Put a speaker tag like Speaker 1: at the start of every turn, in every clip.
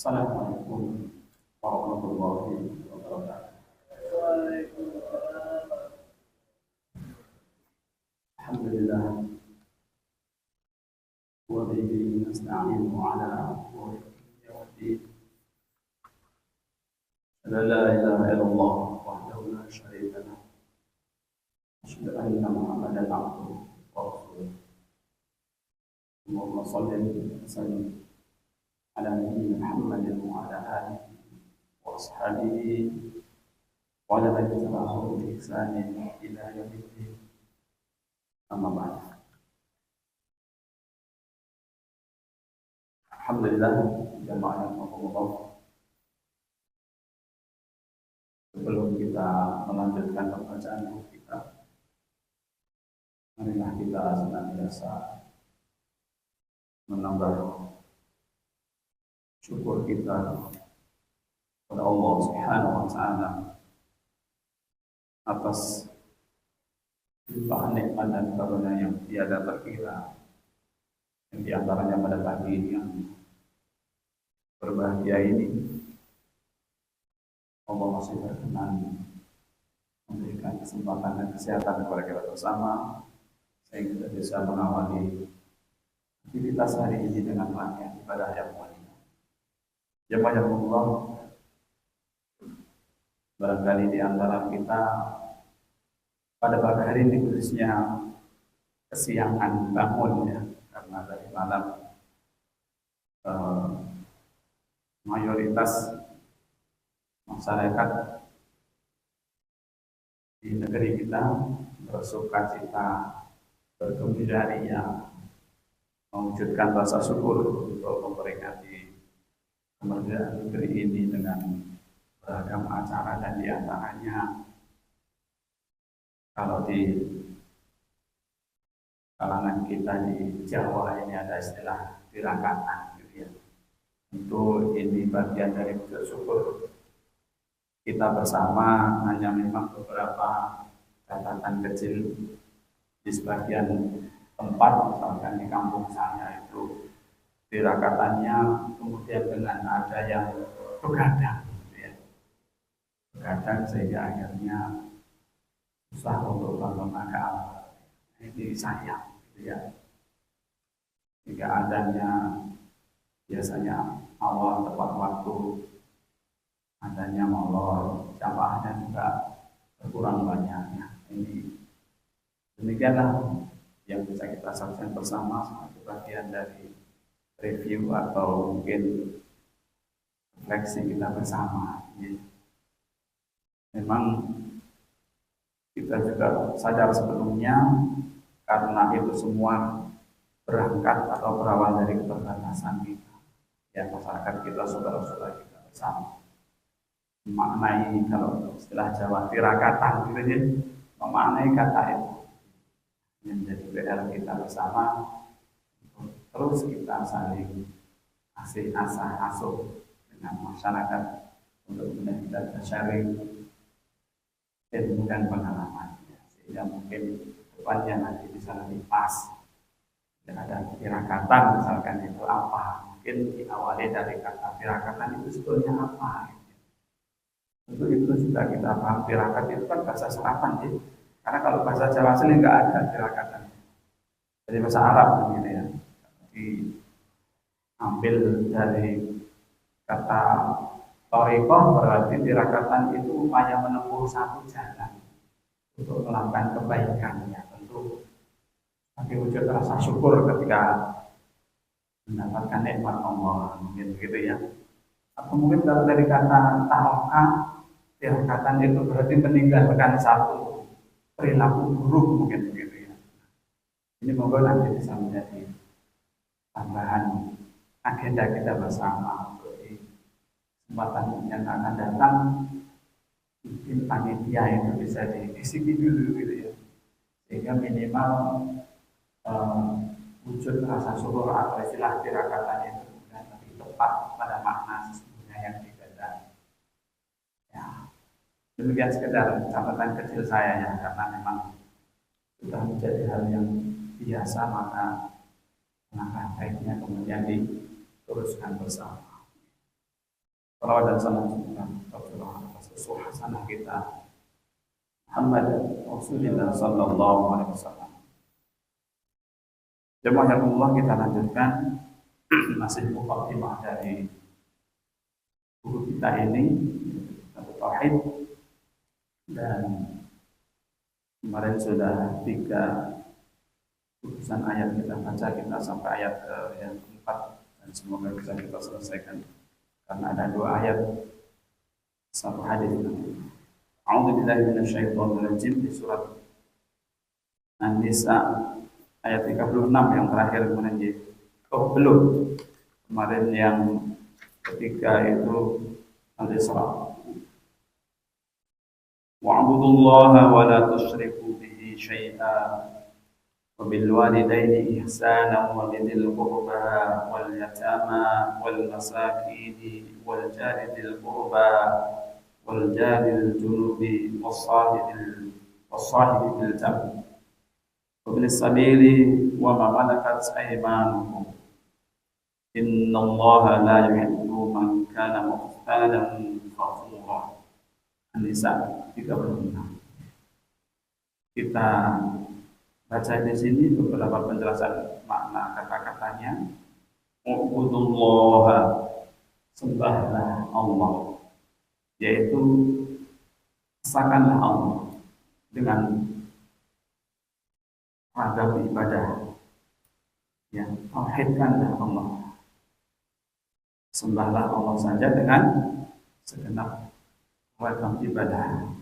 Speaker 1: Assalamualaikum warahmatullahi wabarakatuh. Alhamdulillah wa bihi nasta'inu ala umuri dunya waddin. La ilaha illallah wahdahu la syarika lahu. Asyhadu anna Muhammadan abduhu wa rasuluh. Allahumma shalli wa sallim ala nabiyyina Muhammadin wa ala alihi wa ashabihi wa ala man tabi'ahum bi ihsanin ila yaumiddin. Amma ba'd. Alhamdulillah jamaah yang Allah. Sebelum kita melanjutkan pembacaan buku kita, marilah kita senantiasa menambah syukur kita kepada Allah Subhanahu wa taala atas limpahan nikmat dan karunia yang tiada terkira, yang diantaranya pada pagi yang berbahagia ini Allah masih berkenan memberikan kesempatan dan kesehatan kepada kita bersama sehingga kita bisa mengawali aktivitas hari ini dengan rangkaian ibadah yang mulia. Jemaah yang Allah, barangkali di antara kita pada pagi hari ini khususnya kesiangan bangun ya, karena dari malam mayoritas masyarakat di negeri kita bersukacita, bergembira, mewujudkan rasa syukur untuk memperingati kemerdekaan negeri ini dengan beragam acara, dan diantaranya kalau di kalangan kita di Jawa ini ada istilah tirakatan gitu ya. Tentu ini bagian dari wujud syukur kita bersama, hanya memang beberapa catatan kecil di sebagian tempat, misalkan di kampung saya itu tirakatannya kemudian dengan ada yang begadang gitu ya. Begadang sehingga akhirnya susah untuk bangun akal. Ini sayang gitu ya. Jika adanya biasanya awal tepat waktu, adanya molor, jamaahnya juga berkurang banyaknya. Ini demikianlah yang bisa kita saksikan bersama sebagai bagian dari review atau mungkin refleksi kita bersama. Memang kita juga sadar sebelumnya karena itu semua berangkat atau berawal dari keterbatasan kita. Ya, masyarakat kita, saudara-saudara kita bersama. Memaknai, kalau istilah Jawa tirakatan gitu ya, memaknai kata itu menjadi PR kita bersama. Terus kita saling asih asah asuh dengan masyarakat untuk kemudian kita sharing ilmu dan pengalaman, sehingga mungkin depannya nanti bisa lebih pas. Dan ada tirakatan misalkan itu apa, mungkin diawali dari kata tirakatan itu sebetulnya apa. Untuk itu sudah kita paham, tirakat itu kan bahasa serapan ya. Karena kalau bahasa Jawa asli nggak ada tirakatan. Jadi bahasa Arab gitu ya. Diambil dari kata thariqah, berarti tirakatan itu upaya menempuh satu jalan untuk melakukan kebaikan ya. Tentu sebagai wujud rasa syukur ketika mendapatkan nikmat Allah, mungkin begitu ya. Atau mungkin kalau dari kata taraka, tirakatan itu berarti meninggalkan satu perilaku buruk, mungkin begitu ya. Ini moga nanti bisa menjadi tambahan agenda kita bersama untuk di kesempatan yang akan datang. Mungkin panitia itu bisa diisi dulu gitu ya, sehingga minimal wujud rasa syukur atau istilah tirakatan itu lebih tepat pada makna sesungguhnya yang digadang. Ya, demikian sekedar catatan kecil saya ya, karena memang sudah menjadi hal yang biasa, maka langkah baiknya kemudian diteruskan bersama. Salawat dan salam semoga tercurah atas usul hasanah kita Muhammad Rasulullah sallallahu alaihi wasallam. Jemaah yang Allah, kita lanjutkan masih mukadimah dari buku kita ini tentang tauhid, dan kemarin sudah 3 urusan ayat kita baca, kita sampai ayat yang keempat, dan semoga bisa kita selesaikan karena ada 2 ayat 1 hadis. A'udzubillahi minasyaitonirrajim di surat An-Nisa ayat 36 yang terakhir kemarin. Belum. Kemarin yang ketiga itu Al-Isra. Wa'budullaha wa la tusyriku bihi syai'an wa bil walidayni ihsanan wa bidhil qurba wal yatama wal masakin wal jari dzil qurba wal jaril junubi was-sahibil bil jambi wa bil sabili wa ma malakat aymanukum innallaha la yuhibbu man kana mukhtalan fakhura. An-Nisa 36. Kita baca di sini beberapa penjelasan makna kata-katanya. Ubudullaha, sembahlah Allah, yaitu rasakanlah Allah dengan ragam ibadah, ya, tauhidkanlah Allah, sembahlah Allah saja dengan segenap ragam ibadah.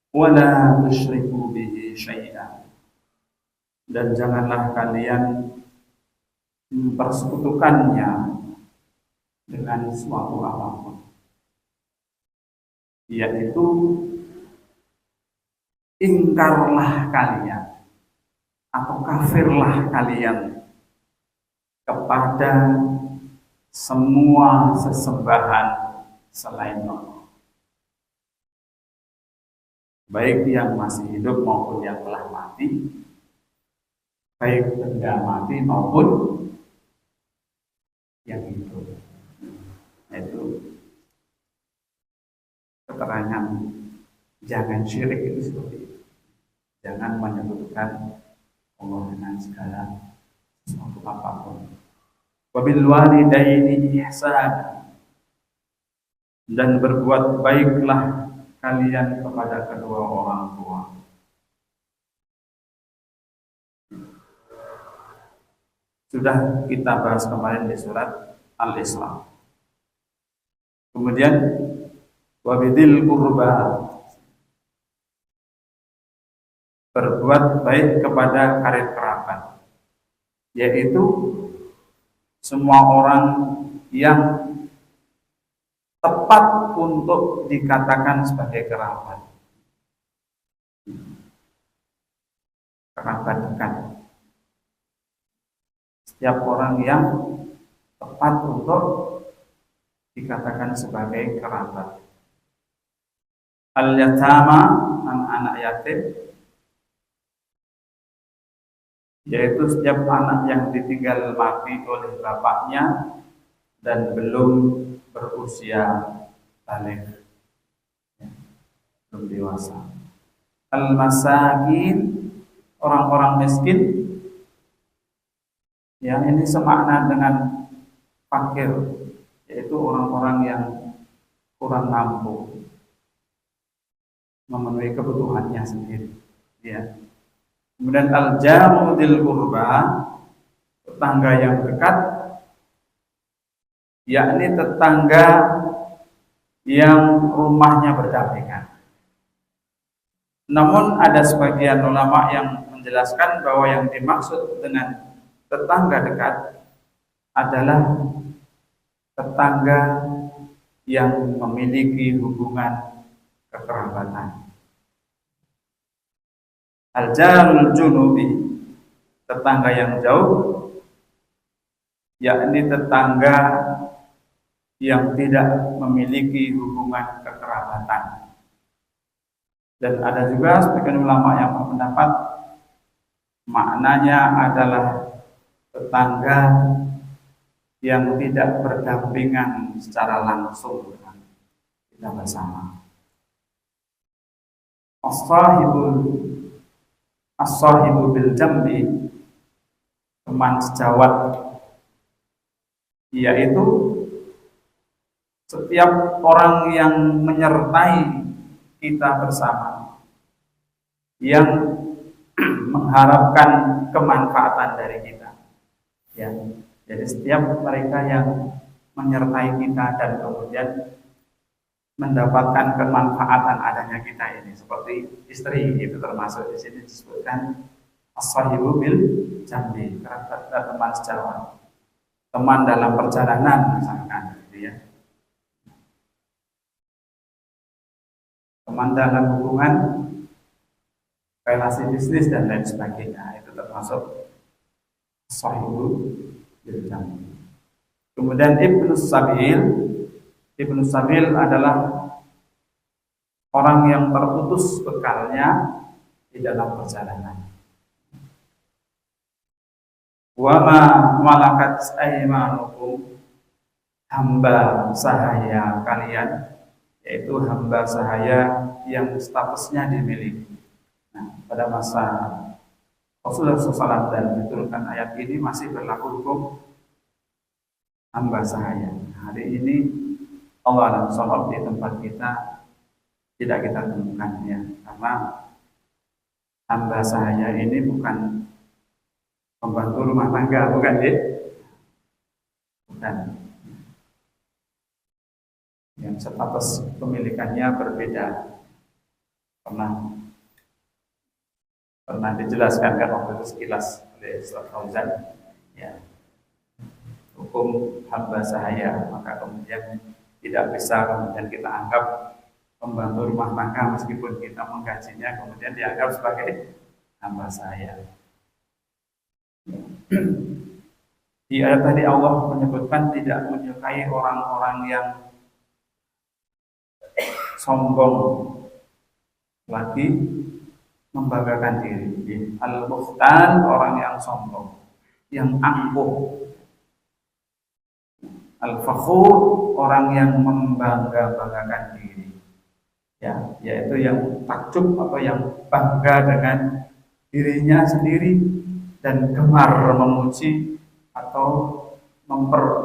Speaker 1: Wala tusyriku bihi syai'an, dan janganlah kalian mempersekutukannya dengan suatu apapun, yaitu ingkarlah kalian atau kafirlah kalian kepada semua sesembahan selain Allah, baik yang masih hidup maupun yang telah mati, baik benda mati maupun yang hidup. Itu keterangan jangan syirik itu seperti itu. Jangan menyebutkan Allah dengan segala sesuatu apapun. Wabil walidaini ihsan, dan berbuat baiklah kalian kepada kedua orang tua. Sudah kita bahas kemarin di surat Al-Isra. Kemudian wabidil qurba, berbuat baik kepada karib kerabat, yaitu semua orang yang tepat untuk dikatakan sebagai kerabat. Kerabat dekat. Setiap orang yang tepat untuk dikatakan sebagai kerabat. Al-yatama, anak-anak yatim, yaitu setiap anak yang ditinggal mati oleh bapaknya dan belum berusia balik, belum dewasa. Al-masakin, orang-orang miskin, yang ini semakna dengan fakir, yaitu orang-orang yang kurang mampu memenuhi kebutuhannya sendiri, ya. Kemudian al-jaru dzil qurba, tetangga yang dekat, yakni tetangga yang rumahnya berdampingan. Namun ada sebagian ulama yang menjelaskan bahwa yang dimaksud dengan tetangga dekat adalah tetangga yang memiliki hubungan kekerabatan. Al-jarul junubi, tetangga yang jauh, yakni tetangga yang tidak memiliki hubungan kekerabatan. Dan ada juga sebagian ulama yang berpendapat maknanya adalah tetangga yang tidak berdampingan secara langsung dengan kita bersama. As-sahibu bil jambi, teman sejawat, yaitu setiap orang yang menyertai kita bersama, yang mengharapkan kemanfaatan dari kita. Ya, jadi setiap mereka yang menyertai kita dan kemudian mendapatkan kemanfaatan adanya kita ini, seperti istri itu termasuk di sini disebutkan as-sahibu bil jambi, teman sejawat, teman dalam perjalanan misalkan, gitu ya. Teman dalam hubungan relasi bisnis dan lain sebagainya, itu termasuk sahibu bil jambi. Kemudian Ibnu Sabil adalah orang yang terputus bekalnya di dalam perjalanan. Wa ma malakat aymanukum, hamba sahaya kalian, yaitu hamba sahaya yang statusnya dimiliki. Nah, pada masa Rasulullah SAW dan diturunkan ayat ini masih berlaku hukum hamba sahaya. Hari ini Allah alam shawab di tempat kita tidak kita temukan ya, karena hamba sahaya ini bukan pembantu rumah tangga, bukan ya? Bukan. Yang status kepemilikannya berbeda. Pernah dijelaskan kan waktu itu sekilas oleh Ustaz Fauzan, ya, hukum hamba sahaya, maka kemudian tidak bisa kemudian kita anggap pembantu rumah tangga meskipun kita menggajinya kemudian dianggap sebagai hamba sahaya. Di ayat tadi Allah menyebutkan tidak menyukai orang-orang yang sombong, lagi membanggakan diri. Al-mukhtan, orang yang sombong, yang angkuh. Al-fakhur, orang yang membangga-banggakan diri. Ya, yaitu yang takjub atau yang bangga dengan dirinya sendiri dan gemar memuji atau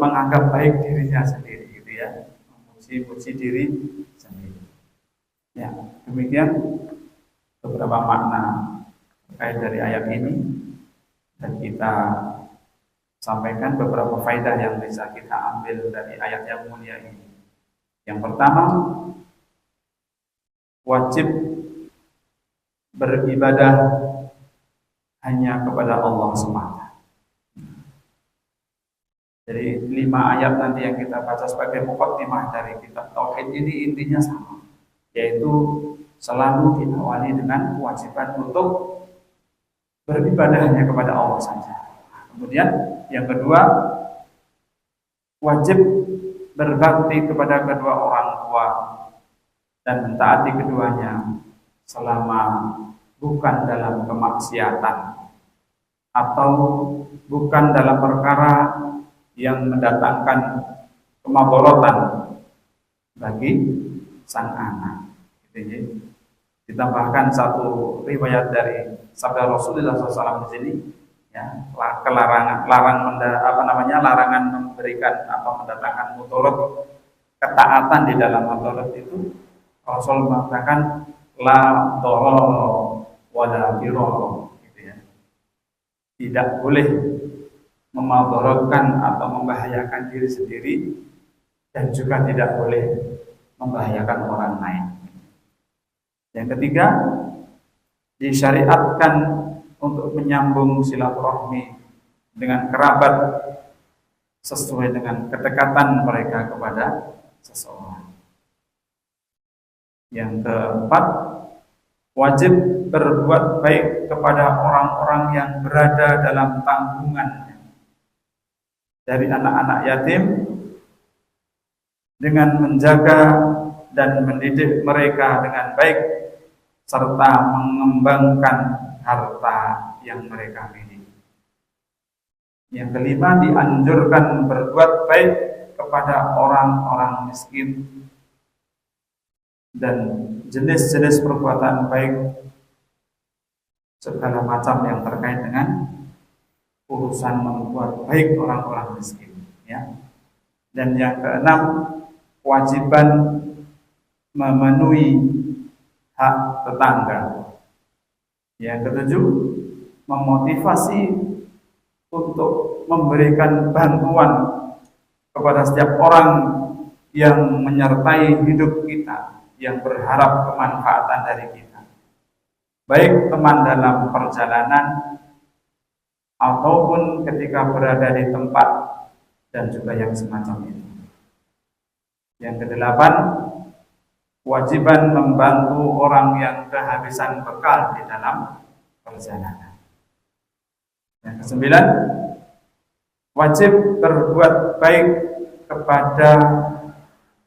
Speaker 1: menganggap baik dirinya sendiri, gitu ya, memuji diri sendiri. Ya, demikian beberapa makna terkait dari ayat ini, dan kita sampaikan beberapa faedah yang bisa kita ambil dari ayat yang mulia ini. Yang pertama, wajib beribadah hanya kepada Allah semata. Jadi 5 ayat nanti yang kita baca sebagai muqaddimah dari kitab Tauhid ini intinya sama, yaitu selalu diawali dengan kewajiban untuk beribadah hanya kepada Allah saja. Kemudian yang kedua, wajib berbakti kepada kedua orang tua dan mentaati keduanya selama bukan dalam kemaksiatan atau bukan dalam perkara yang mendatangkan kemadaratan bagi sang anak. Ditambahkan satu riwayat dari sabda Rasulullah SAW di sini, ya, larangan memberikan atau mendatangkan mudarat, ketaatan di dalam mudarat itu Rasul mengatakan la darara wala dirara, gitu ya. Tidak boleh memadaratkan atau membahayakan diri sendiri dan juga tidak boleh membahayakan orang lain. Yang ketiga, disyariatkan untuk menyambung silaturahmi dengan kerabat sesuai dengan kedekatan mereka kepada seseorang. Yang keempat, wajib berbuat baik kepada orang-orang yang berada dalam tanggungan dari anak-anak yatim dengan menjaga dan mendidik mereka dengan baik serta mengembangkan harta yang mereka miliki. Yang kelima, dianjurkan berbuat baik kepada orang-orang miskin dan jenis-jenis perbuatan baik segala macam yang terkait dengan urusan membuat baik orang-orang miskin, ya. Dan yang keenam, kewajiban memenuhi hak tetangga. Yang ketujuh, memotivasi untuk memberikan bantuan kepada setiap orang yang menyertai hidup kita, yang berharap kemanfaatan dari kita, baik teman dalam perjalanan ataupun ketika berada di tempat, dan juga yang semacam itu. Yang kedelapan, kewajiban membantu orang yang kehabisan bekal di dalam perjalanan. Yang kesembilan, wajib berbuat baik kepada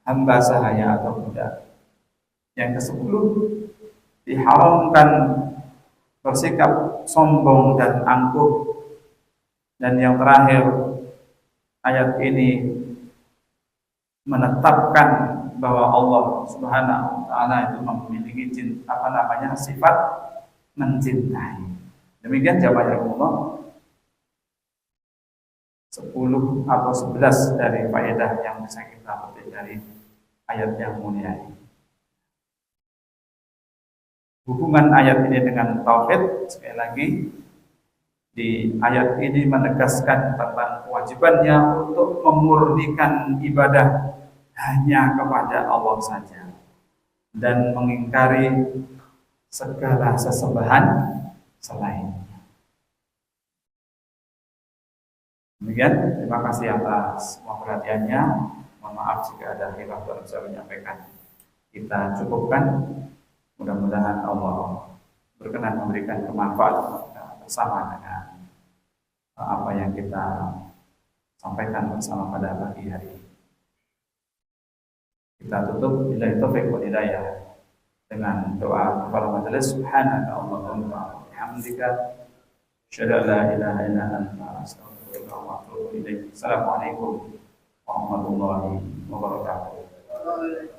Speaker 1: hamba sahaya atau budak. Yang kesepuluh, diharamkan bersikap sombong dan angkuh. Dan yang terakhir, ayat ini menetapkan bahwa Allah Subhanahu wa taala itu memiliki sifat mencintai. Demikian jawaban Allah. 10 atau 11 dari faedah yang bisa kita petik dari ayat yang mulia ini. Hubungan ayat ini dengan tauhid, sekali lagi, di ayat ini menegaskan tentang kewajibannya untuk memurnikan ibadah hanya kepada Allah saja dan mengingkari segala sesembahan selainnya. Demikian, terima kasih atas semua perhatiannya. Mohon maaf jika ada khilaf yang saya menyampaikan. Kita cukupkan. Mudah-mudahan Allah berkenan memberikan kemanfaatan bersama dengan apa yang kita sampaikan bersama pada pagi hari ini. Kita tutup billahi taufiq wal hidayah dengan doa kepada majelis. Subhanaka Allahumma wa bihamdika asyhadu an la ilaha illa anta astaghfiruka wa atubu ilaik. Assalamualaikum warahmatullahi wabarakatuh.